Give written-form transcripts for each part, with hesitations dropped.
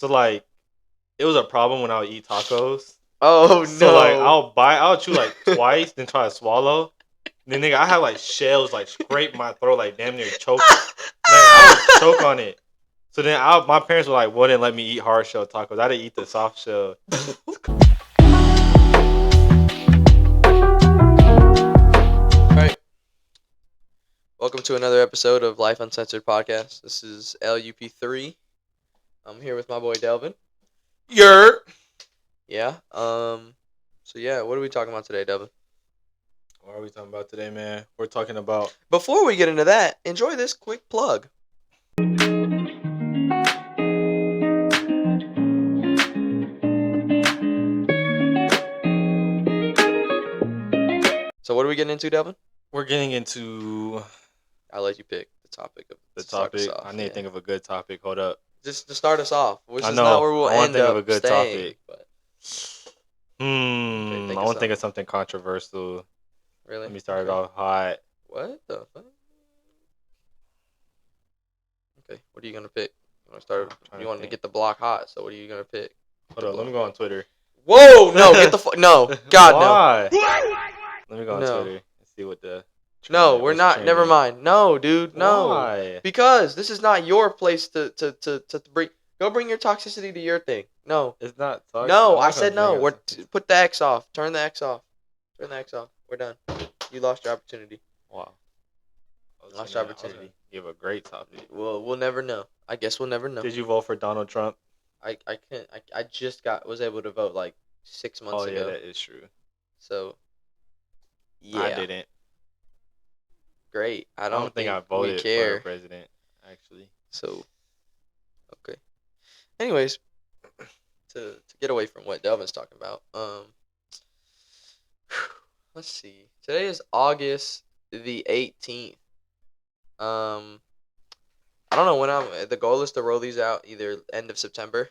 So like, it was a problem when I would eat tacos. Oh So like, no. I'll chew like twice, then try to swallow. Then nigga, I had like shells like scrape my throat, like damn near choke. Like I would choke on it. So then my parents were like, wouldn't let me eat hard shell tacos. I didn't eat the soft shell. Alright. Welcome to another episode of Life Uncensored Podcast. This is LUP3. I'm here with my boy Delvin. Yer. Yeah. So yeah, what are we talking about today, Delvin? What are we talking about today, man? We're talking about Before we get into that, enjoy this quick plug. So what are we getting into, Delvin? we're getting into I'll let you pick the topic of the to start us topic. off. I need to Yeah. think of a good topic. Hold up. Just to start us off, which I is know. not where we'll I wanna end think of a up good staying. topic. But I want to think of something controversial. Really? Let me start it off hot. What the fuck? Okay, what are you gonna pick? You want to start? You wanted to get the block hot, so what are you gonna pick? Hold up. Let me go on Twitter. Whoa! No, get the fuck. No, God Why? Let me go on No. Twitter and see what the. no. We're what's not. trending. Never mind. No, dude. No. Why? Because this is not your place to bring. Go bring your toxicity to your thing. No. It's not. Toxic. No, I'm not I gonna said bring no. up We're something. put the X off. Turn the X off. Turn the X off. We're done. You lost your opportunity. Wow. Lost your opportunity. Give a great topic. Well, we'll never know. I guess we'll never know. Did you vote for Donald Trump? I can't. I just was able to vote like 6 months ago. Oh yeah, that is true. So. Yeah. I didn't. Great. I I don't don't think I we voted for care. a president, actually. So, okay. Anyways, to get away from what Delvin's talking about, let's see. Today is August the 18th. I don't know when the goal is to roll these out either end of September,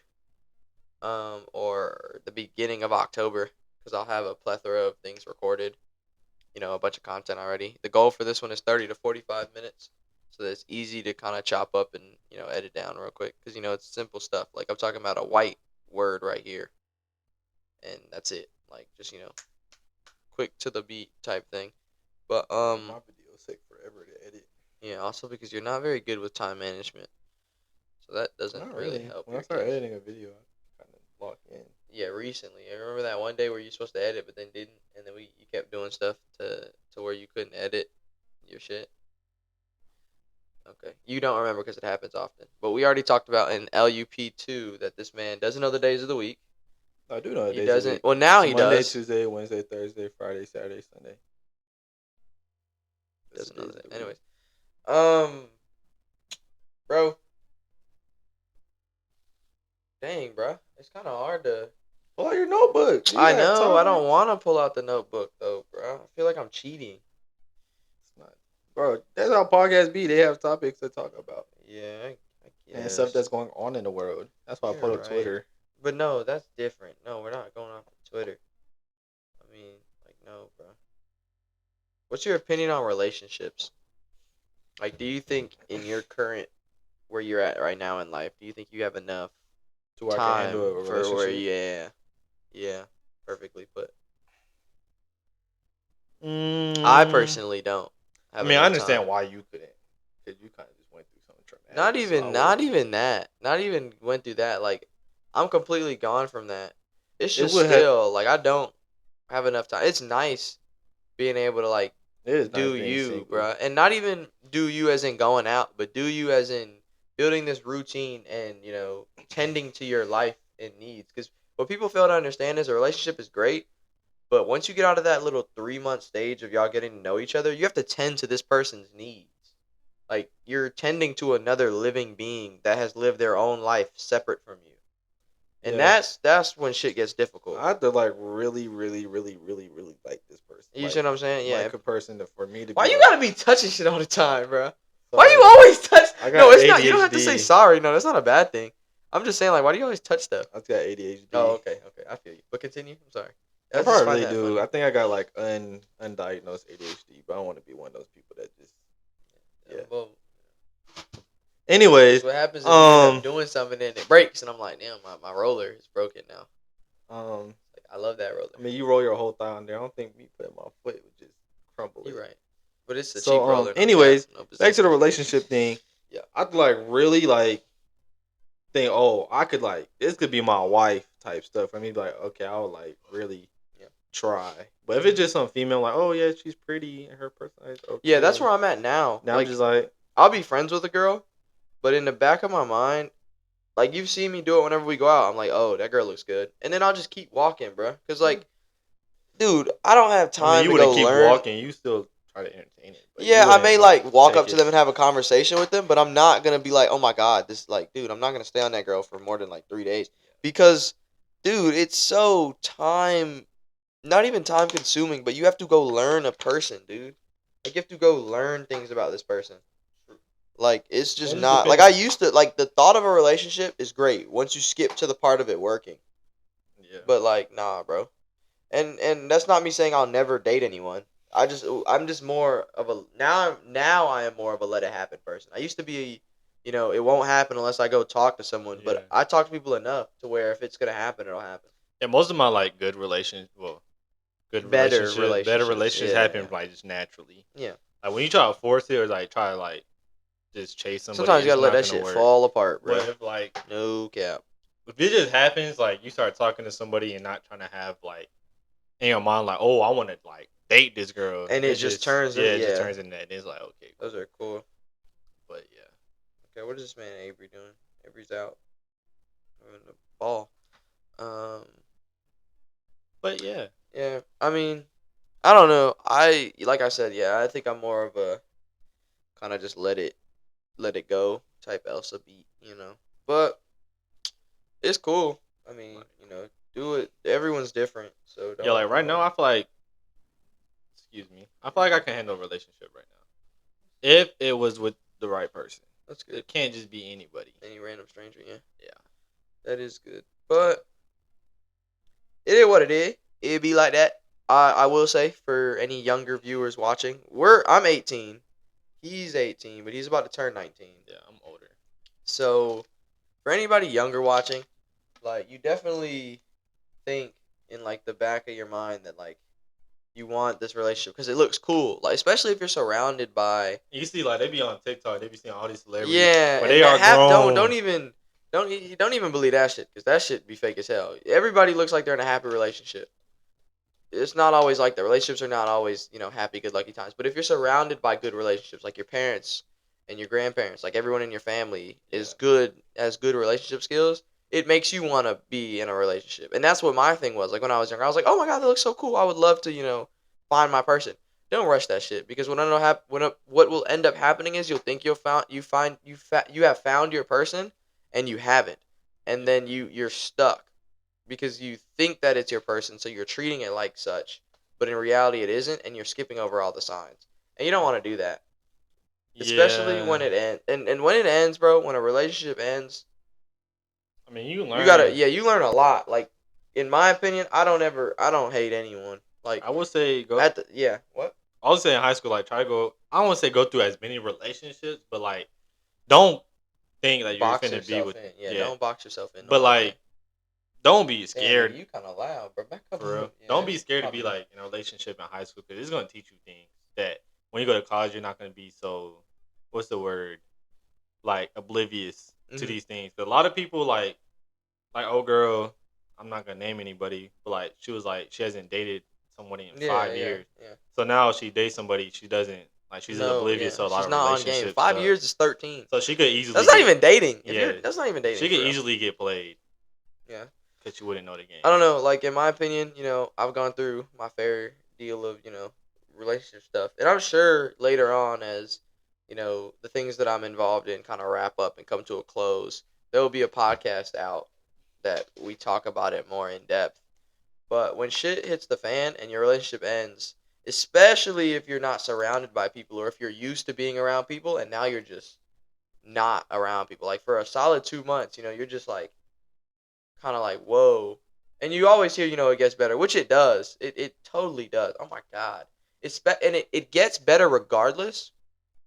or the beginning of October, because I'll have a plethora of things recorded. A bunch of content already. The goal for this one is 30 to 45 minutes. So that it's easy to kind of chop up and, edit down real quick. Because, it's simple stuff. Like, I'm talking about a white word right here. And that's it. Like, just, quick to the beat type thing. But, My videos take forever to edit. Yeah, also because you're not very good with time management. So that doesn't really help. When I start editing a video, I kind of lock in. Yeah, recently. I remember that one day where you're supposed to edit but then didn't, and then you kept doing stuff to where you couldn't edit your shit. Okay. You don't remember because it happens often. But we already talked about in LUP2 that this man doesn't know the days of the week. I do know the days He of doesn't. the week. Well, now he Monday, does. Tuesday, Wednesday, Thursday, Friday, Saturday, Sunday. Doesn't know that. Anyways. Bro. Dang, bro. It's kind of hard to... Pull out your notebook. I know. I don't want to pull out the notebook, though, bro. I feel like I'm cheating. It's not. Bro, that's how podcasts be. They have topics to talk about. Yeah, I guess. And stuff that's going on in the world. That's why I put up Twitter. But no, that's different. No, we're not going off of Twitter. I mean, no, bro. What's your opinion on relationships? Like, do you think in your current, where you're at right now in life, do you think you have enough time for where, yeah, perfectly put. I personally don't. I understand why you couldn't, because you kind of just went through something traumatic. Not even that. Not even went through that. Like, I'm completely gone from that. It's just like, I don't have enough time. It's nice being able to, do you, bro. And not even do you as in going out, but do you as in building this routine and, tending to your life and needs. Because what people fail to understand is a relationship is great, but once you get out of that little 3-month stage of y'all getting to know each other, you have to tend to this person's needs. Like, you're tending to another living being that has lived their own life separate from you. And that's when shit gets difficult. I have to, really, really, really, really, really like this person. You see what I'm saying? Yeah. Like a person for me to Why be you gotta be touching shit all the time, bro? Why you always touch? No, it's not. You don't have to say sorry. No, that's not a bad thing. I'm just saying, why do you always touch stuff? I've got ADHD. Oh, okay. I feel you. But continue. I'm sorry. I probably do. Funny. I think I got undiagnosed ADHD, but I don't want to be one of those people that just. Yeah. Well. Anyways, what happens if you end up doing something and it breaks, and I'm like, damn, my roller is broken now. Like, I love that roller. I mean, you roll your whole thigh on there. I don't think me putting my foot would just crumble. You're right, but it's a cheap roller. Anyways, back to the relationship thing. Yeah, I'd like really like think, oh, I could like this could be my wife type stuff. I mean, like, okay, I would like really try. But if it's just some female, like, oh yeah, she's pretty and her personality is okay. Yeah, that's where I'm at now. Now like, I'm just like, I'll be friends with a girl, but in the back of my mind, like, you've seen me do it whenever we go out. I'm like, oh, that girl looks good, and then I'll just keep walking, bro. Cause like, dude, I don't have time to go learn. Walking, you still try to entertain it. Yeah, I may like walk up to them and have a conversation with them, but I'm not gonna be like, oh my god, this like, dude, I'm not gonna stay on that girl for more than like 3 days because, dude, it's so not even time consuming, but you have to go learn a person, dude. Like, you have to go learn things about this person. Like, it's just not like I used to like the thought of a relationship is great once you skip to the part of it working. Yeah. But like, nah, bro. And that's not me saying I'll never date anyone. I'm just more of a now I am more of a let it happen person. I used to be, it won't happen unless I go talk to someone. Yeah. But I talk to people enough to where if it's gonna happen, it'll happen. Yeah, most of my like good relationships better relationships happen like just naturally. Yeah. Like when you try to force it or like try to like just chase somebody. Sometimes you gotta let that shit fall apart, bro. But if like no cap. If it just happens, like you start talking to somebody and not trying to have like in your mind like, oh, I want to like date this girl, and it just turns into it just turns into that. And it's like, okay, cool. Those are cool. But yeah. Okay, what is this man Avery doing? Avery's out. Having the ball. But yeah. Yeah, I mean, I don't know. Like I said, yeah, I think I'm more of a kind of just let it go type Elsa beat, But it's cool. I mean, do it. Everyone's different, so don't. Yeah, like right now, I feel like. Excuse me. I feel like I can handle a relationship right now, if it was with the right person. That's good. It can't just be anybody. Any random stranger, yeah. Yeah. That is good, but it is what it is. It'd be like that. I will say for any younger viewers watching, I'm 18. He's 18, but he's about to turn 19. Yeah, I'm older. So, for anybody younger watching, like, you definitely think in, like, the back of your mind that, like, you want this relationship because it looks cool. Like, especially if you're surrounded by... You see, like, they be on TikTok, they be seeing all these celebrities. Yeah. But they are grown. Don't even believe that shit because that shit be fake as hell. Everybody looks like they're in a happy relationship. It's not always like that. Relationships are not always, happy, good, lucky times. But if you're surrounded by good relationships, like your parents and your grandparents, like everyone in your family has good relationship skills, it makes you want to be in a relationship. And that's what my thing was. Like when I was younger, I was like, oh my God, that looks so cool. I would love to, find my person. Don't rush that shit because what will end up happening is you'll think you have found your person and you haven't. And then you're stuck. Because you think that it's your person, so you're treating it like such. But in reality, it isn't, and you're skipping over all the signs. And you don't want to do that. Especially when it ends. And when it ends, bro, when a relationship ends... I mean, you learn... you learn a lot. Like, in my opinion, I don't hate anyone. Like, I would say go... what? I would say in high school, like, try to go... I don't want to say go through as many relationships, but, like, don't think that you're going to be with... Yeah, don't box yourself in. But, like... Don't be scared. Damn, you kind of loud, bro. Back up. For real. Yeah, don't be scared to be like in a relationship in high school because it's gonna teach you things that when you go to college you're not gonna be so. What's the word? Like oblivious to these things. But a lot of people like old girl. I'm not gonna name anybody, but like she was like she hasn't dated somebody in 5 years. Yeah. So now she dates somebody she doesn't like. She's oblivious to a lot of relationships. On game. 5 years is 13. So she could easily. That's not even dating. That's not even dating. She could easily get played. Yeah. Because you wouldn't know the game. I don't know. Like, in my opinion, I've gone through my fair deal of, relationship stuff. And I'm sure later on as, the things that I'm involved in kind of wrap up and come to a close, there will be a podcast out that we talk about it more in depth. But when shit hits the fan and your relationship ends, especially if you're not surrounded by people or if you're used to being around people and now you're just not around people. Like, for a solid 2 months, you're just like, kind of like, whoa. And you always hear, it gets better, which it does. It totally does. Oh my God. It gets better regardless.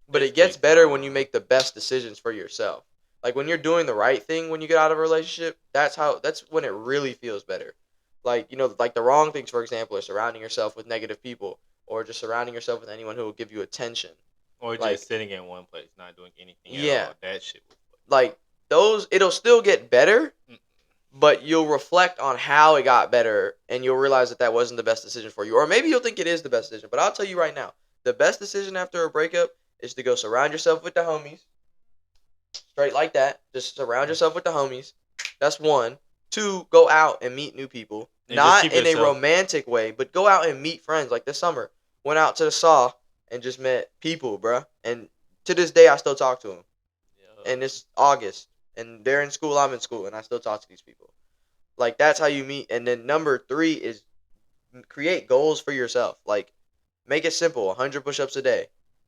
But it gets better when you make the best decisions for yourself. Like when you're doing the right thing when you get out of a relationship, that's when it really feels better. Like, like the wrong things, for example, are surrounding yourself with negative people or just surrounding yourself with anyone who will give you attention. Or like, just sitting in one place, not doing anything yeah, at all. That shit was like those, it'll still get better, but you'll reflect on how it got better and you'll realize that wasn't the best decision for you. Or maybe you'll think it is the best decision. But I'll tell you right now, the best decision after a breakup is to go surround yourself with the homies. Straight like that. Just surround yourself with the homies. That's one. Two, go out and meet new people. And not in a romantic way, but go out and meet friends. Like this summer, went out to the Saw and just met people, bruh. And to this day, I still talk to them. Yeah. And it's August. And they're in school, I'm in school, and I still talk to these people. Like, that's how you meet. And then number 3 is create goals for yourself. Like, make it simple. 100 push-ups a day.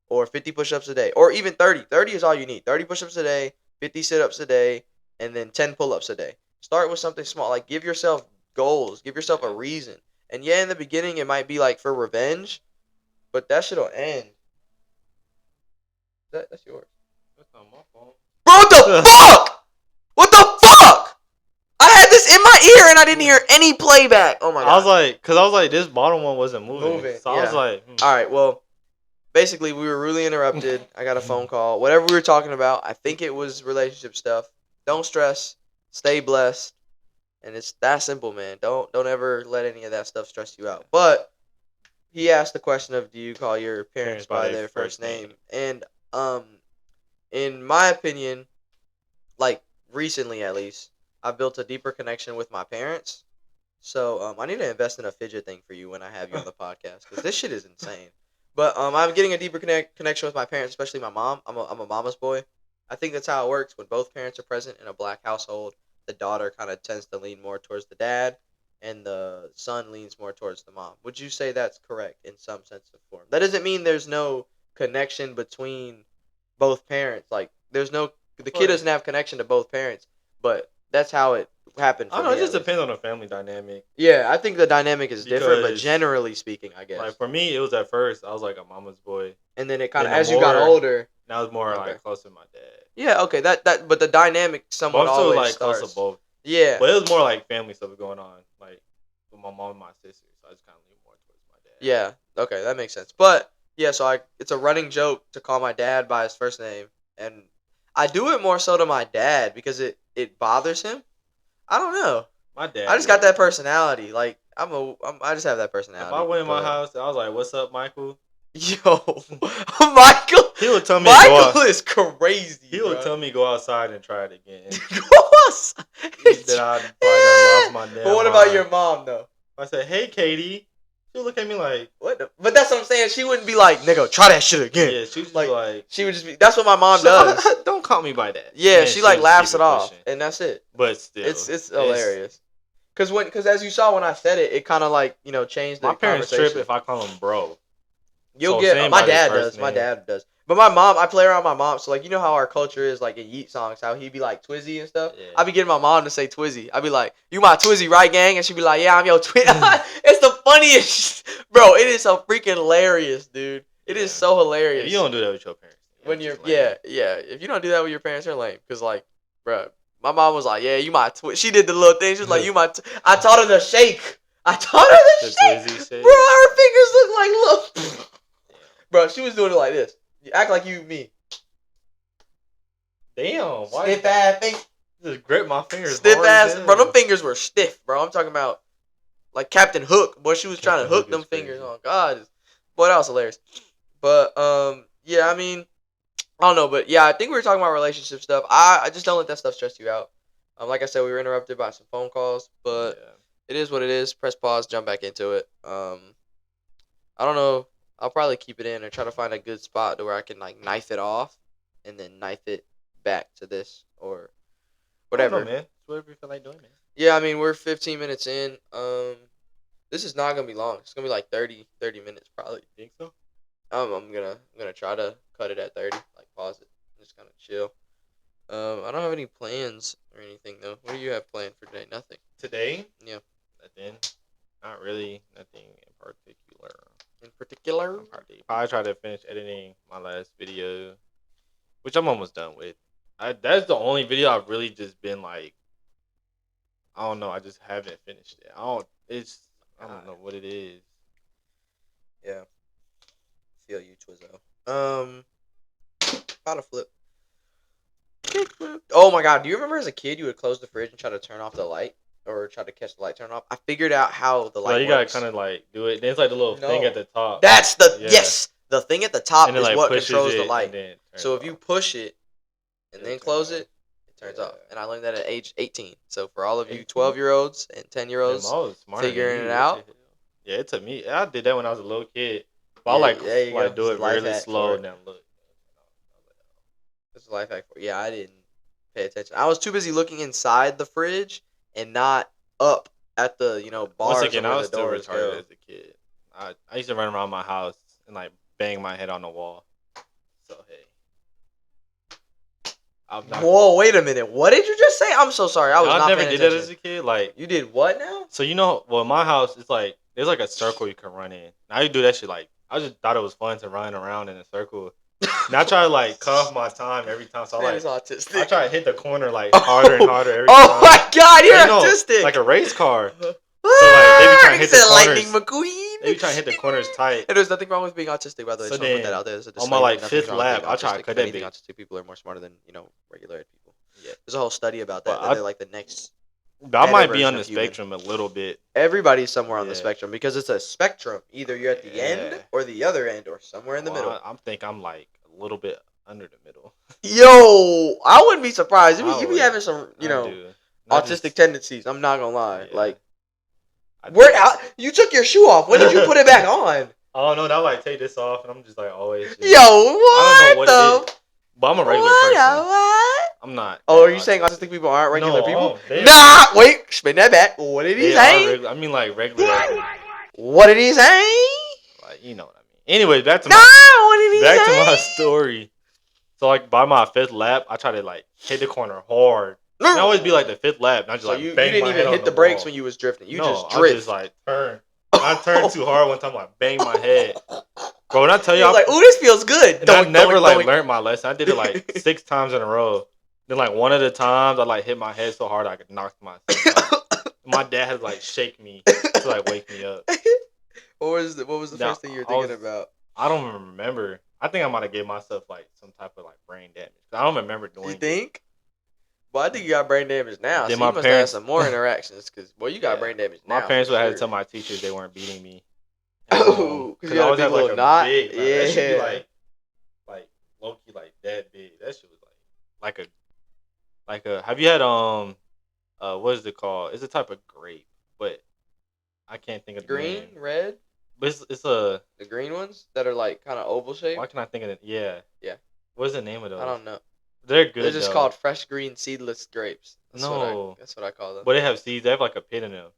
Or 50 push-ups a day. Or even 30. 30 is all you need. 30 push-ups a day, 50 sit-ups a day, and then 10 pull-ups a day. Start with something small. Like, give yourself goals. Give yourself a reason. And yeah, in the beginning, it might be, like, for revenge. But that shit'll end. That's yours. That's not my fault. Bro, what the fuck? What the fuck? I had this in my ear and I didn't hear any playback. Oh my god. I was like, this bottom one wasn't moving. So yeah. I was like, Alright, well, basically we were really interrupted. I got a phone call. Whatever we were talking about, I think it was relationship stuff. Don't stress. Stay blessed. And it's that simple, man. Don't ever let any of that stuff stress you out. But he asked the question of, do you call your parents by their first name? And in my opinion, like recently at least, I've built a deeper connection with my parents. So I need to invest in a fidget thing for you when I have you on the podcast, because this shit is insane. But I'm getting a deeper connection with my parents, especially my mom. I'm a mama's boy. I think that's how it works. When both parents are present in a black household, the daughter kind of tends to lean more towards the dad, and the son leans more towards the mom. Would you say that's correct in some sense of form? That doesn't mean there's no connection between both parents. Like, the kid doesn't have connection to both parents, but that's how it happened for me. I don't know, it just depends on the family dynamic. Yeah, I think the dynamic is different, but generally speaking, I guess. Like, for me, it was at first, I was like a mama's boy. And then it kind of, as you got older. Now it's more like close to my dad. Yeah, okay, but the dynamic somewhat always starts. But I'm still like close to both. Yeah. But it was more like family stuff going on, like with my mom and my sister, so I just kind of lean more towards my dad. Yeah, okay, that makes sense. But, yeah, so it's a running joke to call my dad by his first name, and I do it more so to my dad because it bothers him. I don't know. My dad. I just got that personality. Like, I just have that personality. If I went in my house, I was like, "What's up, Michael?" Yo, Michael. He would tell me Michael is crazy. He would tell me go outside and try it again. Go outside. That I probably lost my damn. But what about your mom though? I said, "Hey, Katie." She would look at me like, "What?" But that's what I'm saying. She wouldn't be like, "Nigga, try that shit again." Yeah, she was like, she would just be. That's what my mom does. Don't call me by that. Yeah, she like laughs it off, and that's it. But still, it's hilarious. Cause as you saw when I said it, it kind of like changed the conversation. My parents trip if I call them bro. You'll get my dad does. My dad does. But my mom, I play around with my mom. So, like, you know how our culture is, like, in Yeet songs, how he be, like, Twizzy and stuff? Yeah. I be getting my mom to say Twizzy. I be like, you my Twizzy, right, gang? And she be like, yeah, I'm your Twizzy. It's the funniest. Bro, it is so freaking hilarious, dude. It is so hilarious. Yeah, you don't do that with your parents. Yeah. If you don't do that with your parents, you're lame. Because, like, bro, my mom was like, yeah, you my Twizzy. She did the little thing. She was like, you my I taught her the shake. The shake. Bro, her fingers look like little. Bro, she was doing it like this. You act like you me. Damn. Why? Stiff ass thing. Just grip my fingers. Stiff ass. Bro, them fingers were stiff, bro. I'm talking about like Captain Hook. Boy, she was trying to hook them fingers. Oh, God. Boy, that was hilarious. But, yeah, I mean, I don't know. But, yeah, I think we were talking about relationship stuff. I just don't let that stuff stress you out. Like I said, we were interrupted by some phone calls. But it is what it is. Press pause. Jump back into it. I don't know. I'll probably keep it in or try to find a good spot to where I can like knife it off and then knife it back to this or whatever. I don't know, man. It's whatever you feel like doing, man. Yeah, I mean, we're 15 minutes in. This is not gonna be long. It's gonna be like 30 minutes probably. You think so? I'm gonna try to cut it at 30. Like pause it, just kind of chill. I don't have any plans or anything though. What do you have planned for today? Nothing. Today? Yeah. Nothing. Not really. Nothing in particular. in particular? I tried to finish editing my last video, which I'm almost done with. That's the only video I've really just been like, I don't know. I just haven't finished it. I don't know what it is. Yeah. Feel you, Twizzo. How to flip. Oh my god, do you remember as a kid you would close the fridge and try to turn off the light? Or try to catch the light turn off? I figured out how the light works. You gotta kind of like do it. Then it's like the little thing at the top. That's the yes. The thing at the top is like what controls the light. So if off. you push it and then close it, it turns off. And I learned that at age 18. So for all of you 12-year-olds and 10-year-olds figuring it out. Yeah, it took me. I did that when I was a little kid. But I like do it really slow and then look. That's a life hack for you. Yeah, I didn't pay attention. I was too busy looking inside the fridge and not up at the bars. Once again, I was still retarded as a kid. I used to run around my house and like bang my head on the wall. So hey. Whoa, wait a minute. What did you just say? I'm so sorry. I never did that as a kid. Like you did what now? So in my house it's like there's like a circle you can run in. Now you do that shit like I just thought it was fun to run around in a circle. And I try to like cut off my time every time. So I try to hit the corner like harder and harder every time. Oh my god, you're autistic! Like a race car. So like they be trying to hit the corners. Lightning McQueen. They be trying to hit the corners tight. And there's nothing wrong with being autistic, by the way. So then, put that out there. On my like fifth lap, I try to cut that bitch. Autistic people are more smarter than regular people. Yeah. There's a whole study about that. They're like the next. I might be on the spectrum a little bit. Everybody's somewhere on the spectrum because it's a spectrum. Either you're at the end or the other end or somewhere in the middle. I think I'm like a little bit under the middle. Yo, I wouldn't be surprised. You be having some, autistic tendencies. I'm not gonna lie. Yeah. Like, you took your shoe off. When did you put it back on? Oh no, I like take this off and I'm just like always. Yo, what? I don't know what it is. But I'm a regular person. What? I'm not. Oh, are you saying autistic people aren't regular people? Nah, wait, spin that back. What did he say? I mean like regular. What did he say? Like you know what I mean. Anyways, back to my story. So like by my fifth lap, I try to like hit the corner hard. And I always be like the fifth lap, and I just like bang you didn't my even head hit the brakes when you was drifting. You just drift. I just like turn. I turned too hard one time, like bang my head. Bro, when I tell you, I was like, "Ooh, this feels good." I never learned my lesson. I did it like 6 times in a row. Then like one of the times, I like hit my head so hard I could knock myself out. My dad had to like shake me to like wake me up. What was the first thing you were thinking about? I don't remember. I think I might have gave myself like some type of like brain damage. I don't remember doing. You think? Well, I think you got brain damage now. So you must have some more interactions because you got brain damage now. My parents would have to tell my teachers they weren't beating me. Oh, because you always have like a knot. Big, like, yeah, that should be like low key like that big. That shit was like a. Have you had what is it called? It's a type of grape, but I can't think of the name. Red. But it's the green ones that are like kind of oval shaped. Why can I think of it? Yeah. What's the name of those? I don't know. They're good. They're just called fresh green seedless grapes. That's what I call them. But they have seeds. They have like a pit in them.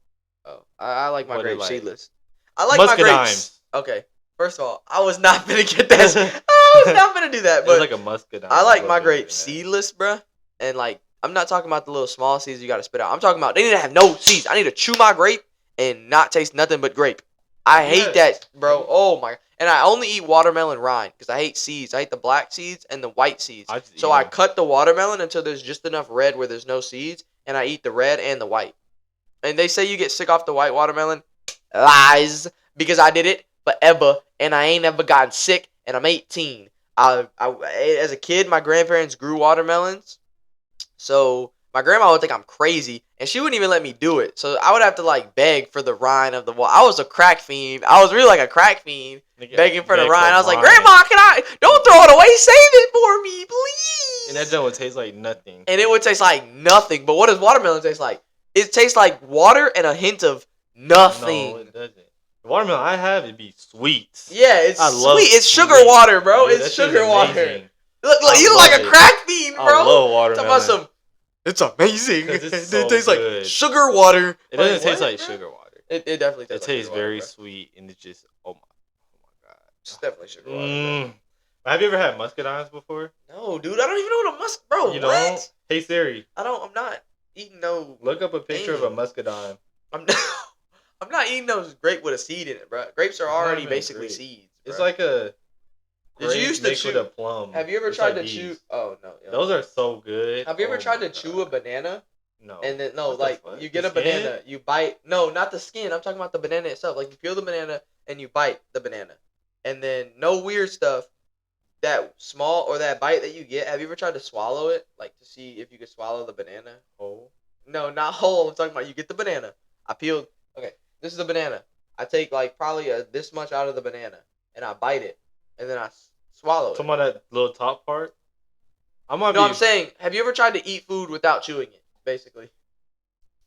Oh, I like my grapes seedless. I like my grapes. Okay, first of all, I was not gonna get that. I was not gonna do that. But it's like a muscadine. I like my grapes seedless, bruh. And like, I'm not talking about the little small seeds you gotta spit out. I'm talking about they need to have no seeds. I need to chew my grape and not taste nothing but grape. I hate that, bro. Oh my! And I only eat watermelon rind because I hate seeds. I hate the black seeds and the white seeds. So I cut the watermelon until there's just enough red where there's no seeds, and I eat the red and the white. And they say you get sick off the white watermelon. Lies, because I did it forever, and I ain't ever gotten sick. And I'm 18. As a kid, my grandparents grew watermelons, so my grandma would think I'm crazy, and she wouldn't even let me do it. So I would have to like beg for the rind of the water. I was a crack fiend. I was really like a crack fiend, begging for the rind. I was like, Grandma, don't throw it away. Save it for me, please. And that joint would taste like nothing. And it would taste like nothing. But what does watermelon taste like? It tastes like water and a hint of nothing. No, it doesn't. The watermelon I have, it'd be sweet. Yeah, it's sweet. It's sugar water, bro. Yeah, it's sugar water. Look, you look like a crack fiend, bro. I love watermelon. Talking about it's amazing. It tastes like sugar water. It doesn't taste like sugar water. It definitely tastes. It tastes very sweet, and it's just oh my god. It's definitely sugar water. Have you ever had muscadines before? No, dude. I don't even know what bro. You know? Hey Siri. I'm not eating no. Look up a picture of a muscadine. I'm not eating those grape with a seed in it, bro. Grapes are already basically seeds. Bro. It's like a Did you used to mixed chew with a plum. Have you ever tried to chew? Oh no. Those are so good. Have you ever tried to chew a banana? No. And then you get a banana, you bite. No, not the skin. I'm talking about the banana itself. Like you peel the banana and you bite the banana, and then no weird stuff. That small or that bite that you get. Have you ever tried to swallow it, like to see if you could swallow the banana? Whole? No, not whole. I'm talking about you get the banana. I peeled. Okay, this is a banana. I take like probably this much out of the banana, and I bite it, and then I swallow it. Talking about that little top part. I'm saying, have you ever tried to eat food without chewing it? Basically,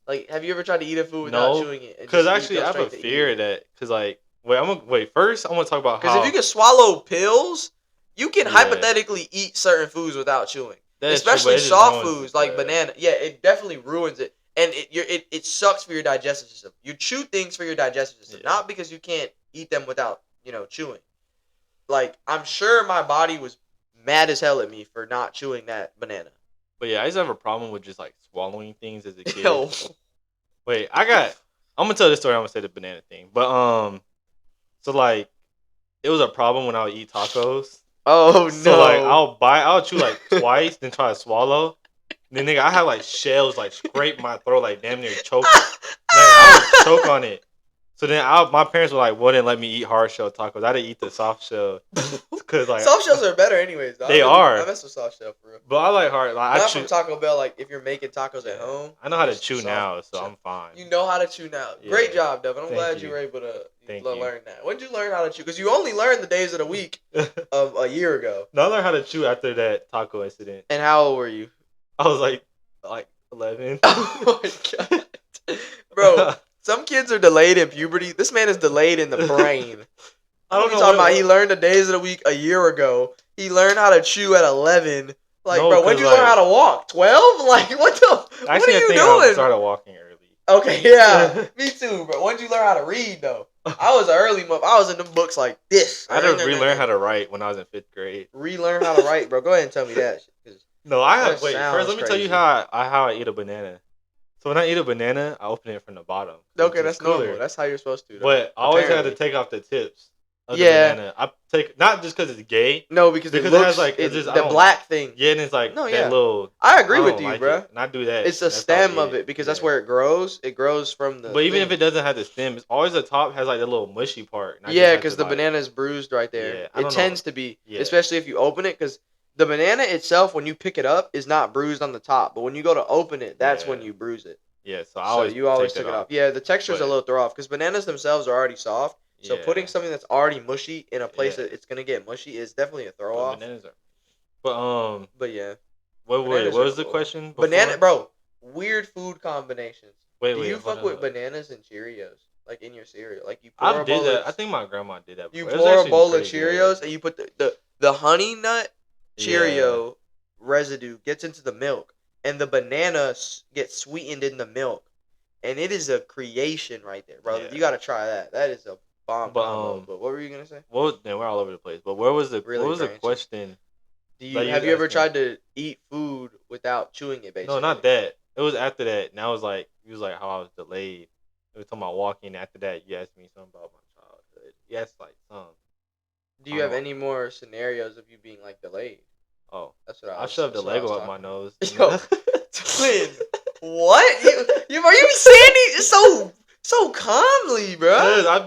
like, have you ever tried to eat a food without chewing it? Because actually, I have a fear of that. Because first I'm gonna talk about how. Because if you can swallow pills, you can hypothetically eat certain foods without chewing. Especially soft foods like banana. Yeah, it definitely ruins it. And it sucks for your digestive system. You chew things for your digestive system, not because you can't eat them without, chewing. Like, I'm sure my body was mad as hell at me for not chewing that banana. But yeah, I used to have a problem with just like swallowing things as a kid. Wait, I'm gonna tell this story. I'm gonna say the banana thing. But so like, it was a problem when I would eat tacos. Oh no! So like, I'll chew like twice, then try to swallow. Then nigga, I had like shells like scrape my throat, like damn near choke. I would choke on it. So then my parents wouldn't let me eat hard shell tacos. I had to eat the soft shell. Cause like soft shells are better anyways. They are. I mess with soft shell for real. But I like hard. Like, not from Taco Bell. Like if you're making tacos at home, I know how to chew now, so I'm fine. You know how to chew now. Yeah. Great job, Devin. I'm glad you were able to learn that. When did you learn how to chew? Because you only learned the days of the week of a year ago. No, I learned how to chew after that taco incident. And how old were you? I was like 11. Oh my god, bro. Some kids are delayed in puberty. This man is delayed in the brain. I don't know. Talking about he learned the days of the week a year ago. He learned how to chew at 11. Like, no, bro, when did you learn how to walk? 12? Like, what are you doing? I started walking early. Okay, yeah, me too, bro. When did you learn how to read though? I was an early month. I was in the books like this. I had to relearn how to write when I was in 5th grade. Relearn how to write, bro. Go ahead and tell me that. No, first let me tell you how I eat a banana. So when I eat a banana, I open it from the bottom. Okay, that's normal. That's how you're supposed to. But I always had to take off the tips of the banana. I take not just because it's gay. No, because it looks like it's the black thing. Yeah, and it's like that little. I agree with you, bro. And I do that. It's the stem of it because that's where it grows. It grows from the. But even if it doesn't have the stem, it's always the top has like the little mushy part. Yeah, because the banana is bruised right there. Yeah, it tends to be, especially if you open it, because. The banana itself, when you pick it up, is not bruised on the top. But when you go to open it, that's when you bruise it. Yeah, so you always took it off. Yeah, the texture is a little throw off because bananas themselves are already soft. So putting something that's already mushy in a place that it's gonna get mushy is definitely a throw off. Bananas are. But yeah. What was the question? Before? Banana, bro. Weird food combinations. Do you fuck with bananas and Cheerios? Like in your cereal, like you pour a bowl that. I think my grandma did that. You pour a bowl of Cheerios and you put the honey nut. Cheerio residue gets into the milk, and the banana gets sweetened in the milk, and it is a creation right there, brother. You gotta try that. That is a bomb combo. But what were you gonna say? Well, we're all over the place. But what was the question? Have you ever tried to eat food without chewing it? Basically, no, not that. It was after that, and I was like, how I was delayed. We were talking about walking. After that, you asked me something about my childhood. Yes, like some. Do you have any more scenarios of you being like delayed? Oh, that's what I shoved the Lego up my nose. Yo, twin, what? You are you saying it so calmly, bro? Cause I'll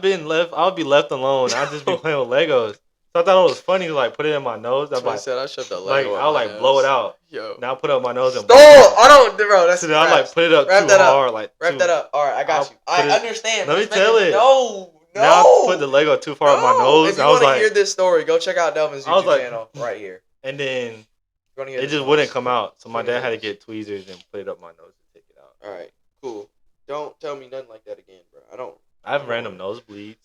be left alone. I'll just be playing with Legos. So I thought it was funny to like put it in my nose. I said I shoved the Lego. I'll like blow it out. Yo, now I put it up my nose and. Stop! I don't, bro. That's. So then I like put it up too hard, like. Wrap that up. All right, I got you. I understand. Let me tell it. No. Now I put the Lego too far up my nose. If you want to hear this story, go check out Delvin's YouTube channel right here. And then it just wouldn't come out, so my dad had to get tweezers and put it up my nose to take it out. All right, cool. Don't tell me nothing like that again, bro. I have random nosebleeds.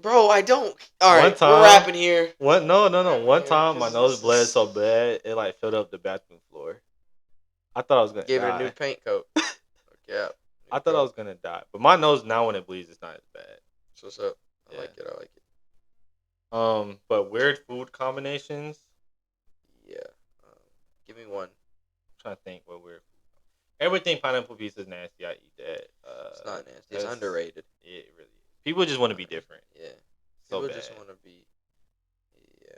Bro, I don't. All right, we're wrapping here. No. One time my nose bled so bad it like filled up the bathroom floor. I thought I was gonna give it a new paint coat. Yeah. I thought I was gonna die, but my nose now when it bleeds it's not as bad. What's up? I like it. But weird food combinations. Yeah. Give me one. I'm trying to think what weird food. Everything pineapple pizza is nasty. I eat that. It's not nasty. It's underrated. It People just want to be different. Yeah. So People bad. just want to be. Yeah.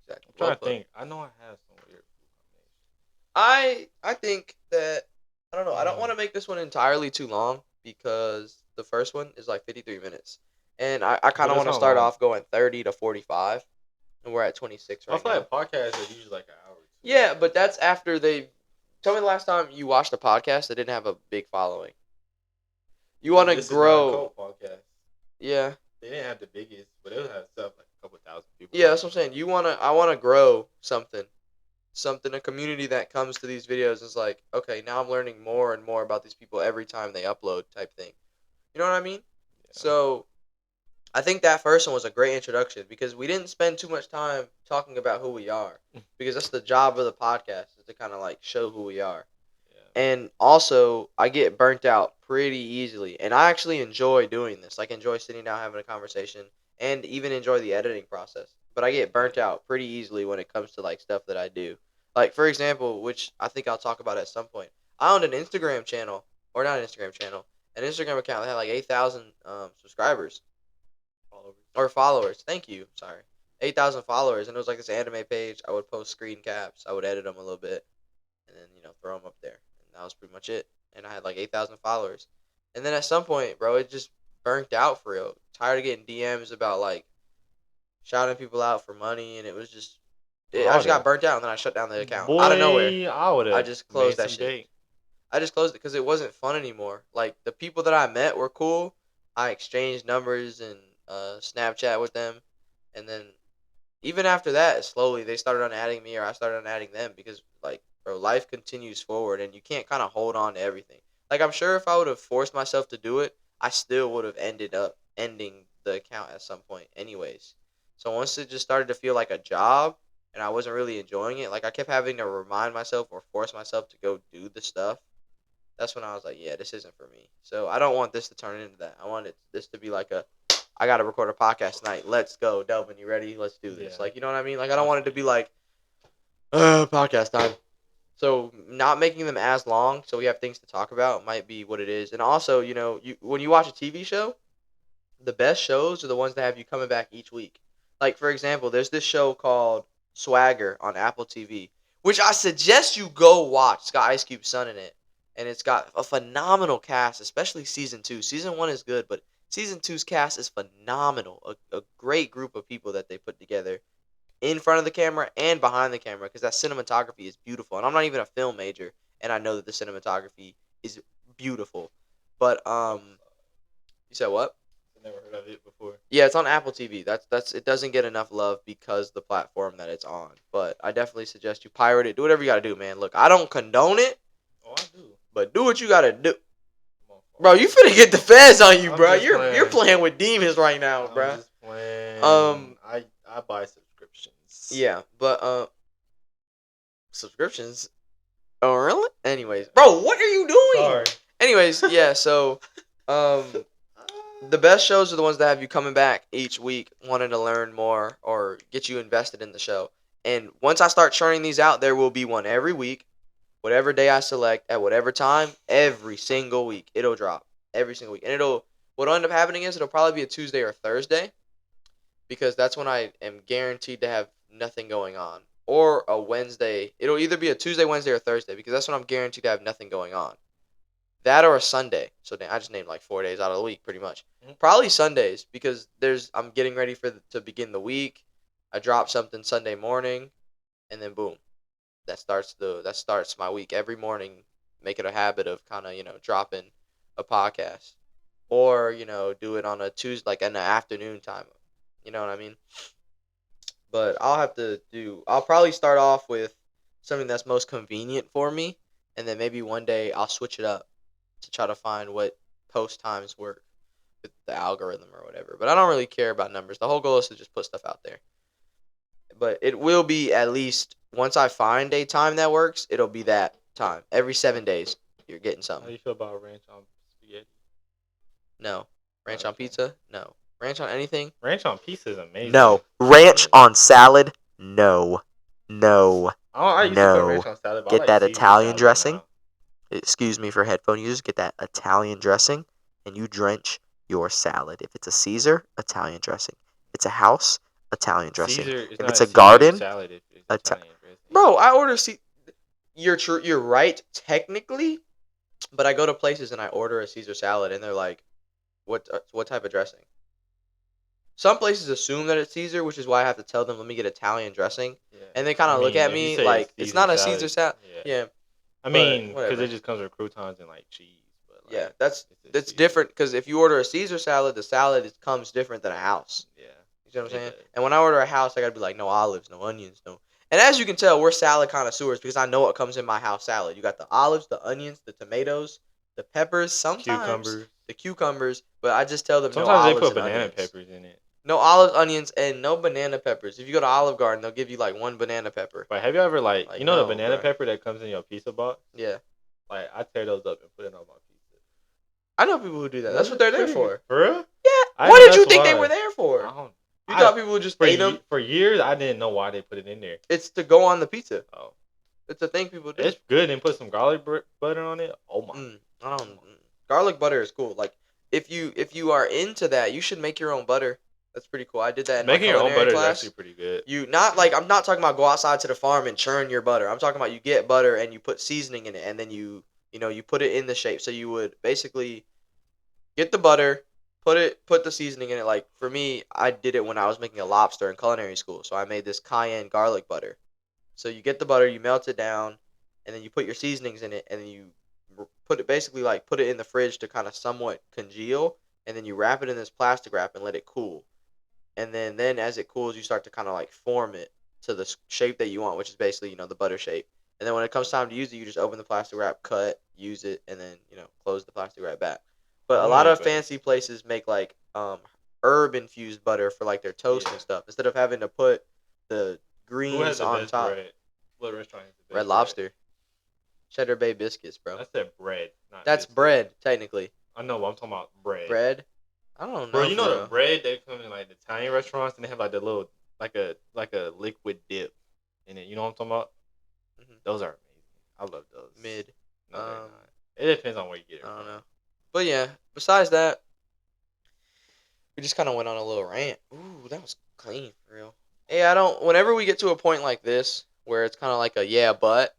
Exactly. I'm trying to think. I know I have some weird food combination. I think that I don't know. I don't want to make this one entirely too long because the first one is like 53 minutes, and I kind of want to start off going 30 to 45, and we're at 26 right now. I feel like podcasts are usually like an hour. Yeah, but that's after they. Tell me the last time you watched a podcast that didn't have a big following. You want to grow. Is not a cult podcast. Yeah. They didn't have the biggest, but they would have stuff like a couple thousand people. Yeah, that's what I'm saying. I want to grow something, a community that comes to these videos is like, okay, now I'm learning more and more about these people every time they upload, type thing. You know what I mean? Yeah. So, I think that first one was a great introduction because we didn't spend too much time talking about who we are because that's the job of the podcast is to kind of like show who we are. Yeah. And also, I get burnt out pretty easily, and I actually enjoy doing this. Like, enjoy sitting down having a conversation, and even enjoy the editing process. But I get burnt out pretty easily when it comes to like stuff that I do. Like, for example, which I think I'll talk about at some point. I owned an Instagram channel, or not an Instagram channel, an Instagram account that had like 8,000 subscribers. Followers. Thank you. Sorry. 8,000 followers, and it was like this anime page. I would post screen caps. I would edit them a little bit, and then throw them up there. And that was pretty much it. And I had like 8,000 followers. And then at some point, bro, it just burnt out for real. Tired of getting DMs about like shouting people out for money, and it was just I just got burnt out, and then I shut down the account out of nowhere. I just closed that shit. I just closed it because it wasn't fun anymore. Like the people that I met were cool. I exchanged numbers and Snapchat with them, and then even after that, slowly they started on adding me, or I started on adding them because like, bro, life continues forward, and you can't kind of hold on to everything. Like I'm sure if I would have forced myself to do it, I still would have ended up ending the account at some point, anyways. So once it just started to feel like a job, and I wasn't really enjoying it, like I kept having to remind myself or force myself to go do the stuff. That's when I was like, yeah, this isn't for me. So I don't want this to turn into that. I want this to be like I got to record a podcast tonight. Let's go. Delvin, you ready? Let's do this. Yeah. Like, you know what I mean? Like, I don't want it to be like, podcast time. So not making them as long so we have things to talk about might be what it is. And also, when you watch a TV show, the best shows are the ones that have you coming back each week. Like, for example, there's this show called Swagger on Apple TV, which I suggest you go watch. It's got Ice Cube's son in it. And it's got a phenomenal cast, especially Season 2. Season 1 is good, but Season 2's cast is phenomenal. A great group of people that they put together in front of the camera and behind the camera because that cinematography is beautiful. And I'm not even a film major, and I know that the cinematography is beautiful. But, you said what? I've never heard of it before. Yeah, it's on Apple TV. That's it doesn't get enough love because the platform that it's on. But I definitely suggest you pirate it. Do whatever you got to do, man. Look, I don't condone it. Oh, I do. But do what you got to do. Bro, you finna get the feds on you, bro. You're playing with demons right now, bro. I'm just playing. I buy subscriptions. Yeah, but subscriptions. Oh, really? Anyways, bro, what are you doing? Sorry. Anyways, yeah. So, the best shows are the ones that have you coming back each week, wanting to learn more or get you invested in the show. And once I start churning these out, there will be one every week. Whatever day I select at whatever time, every single week it'll drop every single week, and what'll end up happening is it'll probably be a Tuesday or Thursday, because that's when I am guaranteed to have nothing going on, or a Wednesday. It'll either be a Tuesday, Wednesday, or Thursday because that's when I'm guaranteed to have nothing going on. That or a Sunday. So I just named like 4 days out of the week, pretty much. Mm-hmm. Probably Sundays because I'm getting ready to begin the week. I drop something Sunday morning, and then boom. That starts my week every morning. Make it a habit of kind of dropping a podcast, or do it on a Tuesday, like in the afternoon time. You know what I mean? But I'll probably start off with something that's most convenient for me, and then maybe one day I'll switch it up to try to find what post times work with the algorithm or whatever. But I don't really care about numbers. The whole goal is to just put stuff out there. But it will be at least, once I find a time that works, it'll be that time. Every 7 days, you're getting something. How do you feel about ranch on spaghetti? No. Ranch on pizza? No. Ranch on anything? Ranch on pizza is amazing. No. Ranch on salad? No. No. I used to put ranch on salad, but get that Italian dressing. Excuse me for headphone users. Get that Italian dressing, and you drench your salad. If it's a Caesar, Italian dressing. It's a house, Italian dressing. Caesar, it's if not it's a a Caesar garden, salad if it's Italian dressing. Bro, I order You're true. You're right technically, but I go to places and I order a Caesar salad and they're like, "What type of dressing?" Some places assume that it's Caesar, which is why I have to tell them, "Let me get Italian dressing," and they kind of look at me like it's not a Caesar salad. Yeah. I mean, because it just comes with croutons and like cheese. But like, yeah, that's different because if you order a Caesar salad, the salad comes different than a house. Yeah. You know what I'm saying? And when I order a house, I gotta be like, no olives, no onions, no. And as you can tell, we're salad connoisseurs because I know what comes in my house salad. You got the olives, the onions, the tomatoes, the peppers, sometimes the cucumbers. But I just tell them sometimes no they olives put and banana onions. peppers in it. No olives, onions, and no banana peppers. If you go to Olive Garden, they'll give you like one banana pepper. But have you ever like you know the banana pepper that comes in your pizza box? Yeah. Like I tear those up and put it on my pizza. I know people who do that. That's what they're there for. For real? Yeah. What did you think they were there for? You thought people would just ate them? For years, I didn't know why they put it in there. It's to go on the pizza. Oh. It's a thing people do. It's good and put some garlic butter on it. Oh my. Garlic butter is cool. Like if you are into that, you should make your own butter. That's pretty cool. I did that in making my culinary your own butter class. is actually pretty good. I'm not talking about go outside to the farm and churn your butter. I'm talking about you get butter and you put seasoning in it and then you put it in the shape. So you would basically get the butter, put the seasoning in it. Like for me, I did it when I was making a lobster in culinary school. So I made this cayenne garlic butter. So you get the butter, you melt it down, and then you put your seasonings in it, and then you put it in the fridge to kind of somewhat congeal, and then you wrap it in this plastic wrap and let it cool. And then as it cools, you start to kind of like form it to the shape that you want, which is basically the butter shape. And then when it comes time to use it, you just open the plastic wrap, cut, use it, and then close the plastic wrap back. But a lot of fancy places make like herb infused butter for like their toast and stuff instead of having to put the greens on top. Bread? What restaurant has the best Red Lobster. Cheddar Bay biscuits, bro. That's their bread. That's biscuits. Bread, technically. I know, but I'm talking about bread. Bread? I don't know. Bro, you know the bread they come in like the Italian restaurants and they have like the little like a liquid dip in it. You know what I'm talking about? Mm-hmm. Those are amazing. I love those. Mid. No, it depends on where you get it. I don't know. But yeah, besides that, we just kind of went on a little rant. Ooh, that was clean for real. Hey, whenever we get to a point like this where it's kind of like but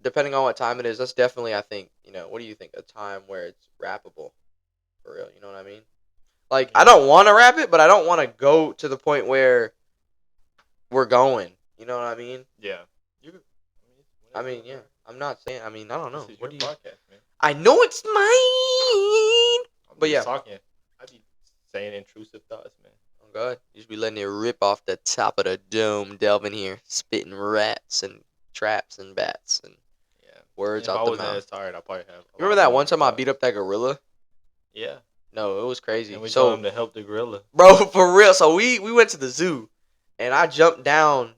depending on what time it is, that's definitely, I think, what do you think? A time where it's rappable for real. You know what I mean? Like, I don't want to rap it, but I don't want to go to the point where we're going. You know what I mean? Yeah. Yeah. I'm not saying. I don't know. This is your podcast, man. I know it's mine. But yeah. Talking. I be saying intrusive thoughts, man. Oh God, you just be letting it rip off the top of the dome, Delvin here, spitting rats and traps and bats and words out the mouth. If I wasn't as tired, I probably have. You remember that one time I beat up that gorilla? Yeah. No, it was crazy. And we told him to help the gorilla. Bro, for real. So we went to the zoo, and I jumped down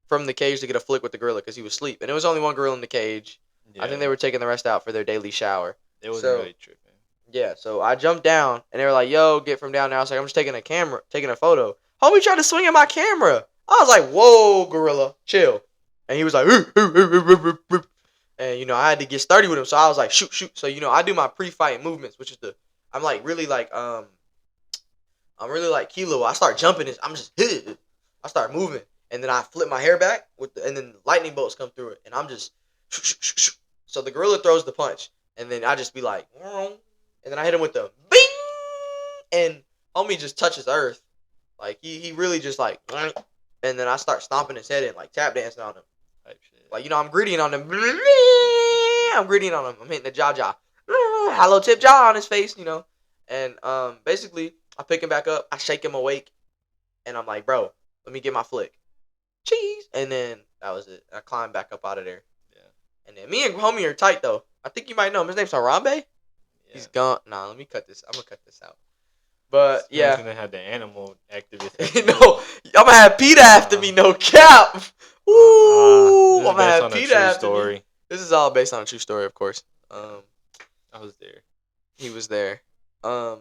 from the cage to get a flick with the gorilla because he was asleep. And there was only one gorilla in the cage. Yeah. I think they were taking the rest out for their daily shower. It was really tripping. Yeah, so I jumped down, and they were like, yo, get from down there. I was like, I'm just taking a photo. Homie tried to swing at my camera. I was like, whoa, gorilla, chill. And he was like, and, I had to get sturdy with him, so I was like, shoot. So, I do my pre-fight movements, which is I'm really like Kilo. I start jumping, I'm just, I start moving, and then I flip my hair back, and then lightning bolts come through it, and I'm just, so the gorilla throws the punch, and then I just be like, and then I hit him with the bing, and homie just touches earth. Like, he really just like, and then I start stomping his head in, like tap dancing on him. Like, I'm greeting on him. I'm greeting on him. I'm hitting the jaw. Hello tip jaw on his face, And basically, I pick him back up. I shake him awake. And I'm like, bro, let me get my flick. Cheese. And then that was it. I climbed back up out of there. Yeah. And then me and homie are tight, though. I think you might know him. His name's Harambe. Yeah. He's gone. Nah, let me cut this. I'm going to cut this out. But, yeah. Going to have the animal activist. No, I'm going to have PETA after me, no cap. Ooh, I'm going to have PETA after me. This is all based on a true story, of course. I was there. He was there. But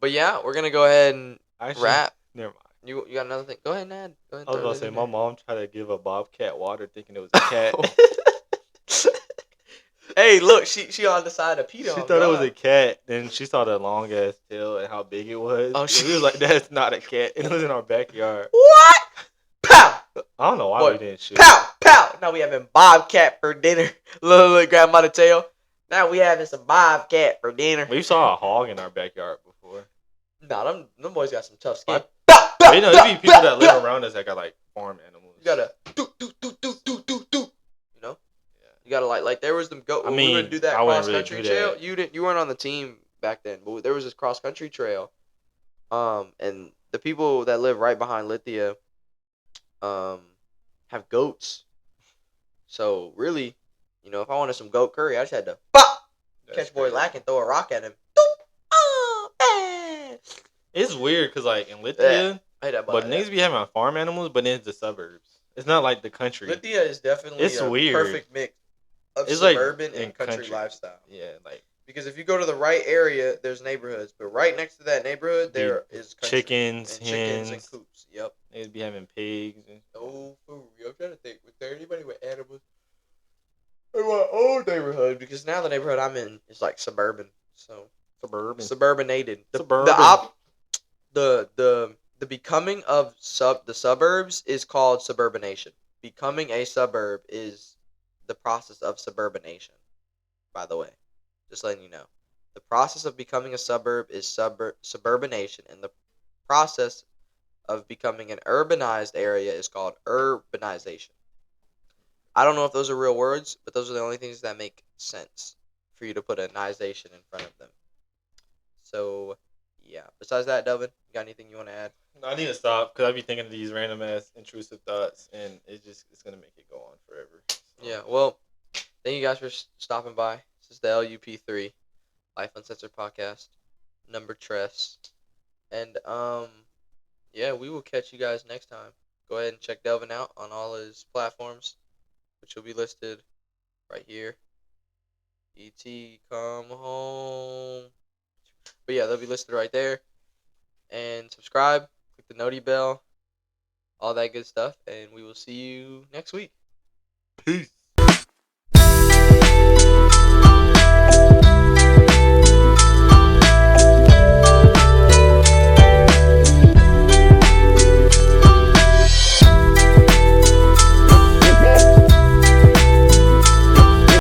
yeah, we're gonna go ahead and wrap. Never mind. You got another thing? Go ahead, Nad. Go ahead. I was gonna say my mom tried to give a bobcat water, thinking it was a cat. Hey, look, she on the side of Peter. She thought it was a cat. Then she saw the long ass tail and how big it was. Oh, we was like, "That's not a cat." And it was in our backyard. What? Pow! I don't know why we didn't shoot. Pow! Pow! Now we having bobcat for dinner. Little grandma the tail. Now we having some bobcat for dinner. We saw a hog in our backyard before. Nah, them boys got some tough skin. You know, there be people that live around us that got like farm animals. You gotta do. You know? Yeah. You gotta like there was them goat. I mean, we would do that cross country trail. You weren't on the team back then, but there was this cross country trail. And the people that live right behind Lithia, have goats. So really, you know, if I wanted some goat curry, I just had to catch boy Lack and throw a rock at him. Oh, man. It's weird because like in Lithia, but niggas be having farm animals, but then it's the suburbs. It's not like the country. Lithia is definitely a perfect mix of suburban and country lifestyle. Yeah, like because if you go to the right area, there's neighborhoods, but right next to that neighborhood there is country. Chickens, hens, and coops. Yep. They'd be having pigs. Oh, for real. I'm trying to think. Was there anybody with animals in my old neighborhood? Because now the neighborhood I'm in is like suburban. So suburbanated. The becoming of the suburbs is called suburbanation. Becoming a suburb is the process of suburbanation. By the way, just letting you know, the process of becoming a suburb is suburbanation, and the process of becoming an urbanized area is called urbanization. I don't know if those are real words, but those are the only things that make sense for you to put "nization" in front of them. So, yeah. Besides that, Delvin, you got anything you want to add? No, I need to stop because I be thinking of these random ass intrusive thoughts, and it's gonna make it go on forever. So. Yeah. Well, thank you guys for stopping by. This is the LUP3 Life Uncensored podcast, number Tress, and yeah, we will catch you guys next time. Go ahead and check Delvin out on all his platforms, which will be listed right here. E.T. come home. But yeah, they'll be listed right there. And subscribe, click the noti bell, all that good stuff, and we will see you next week. Peace.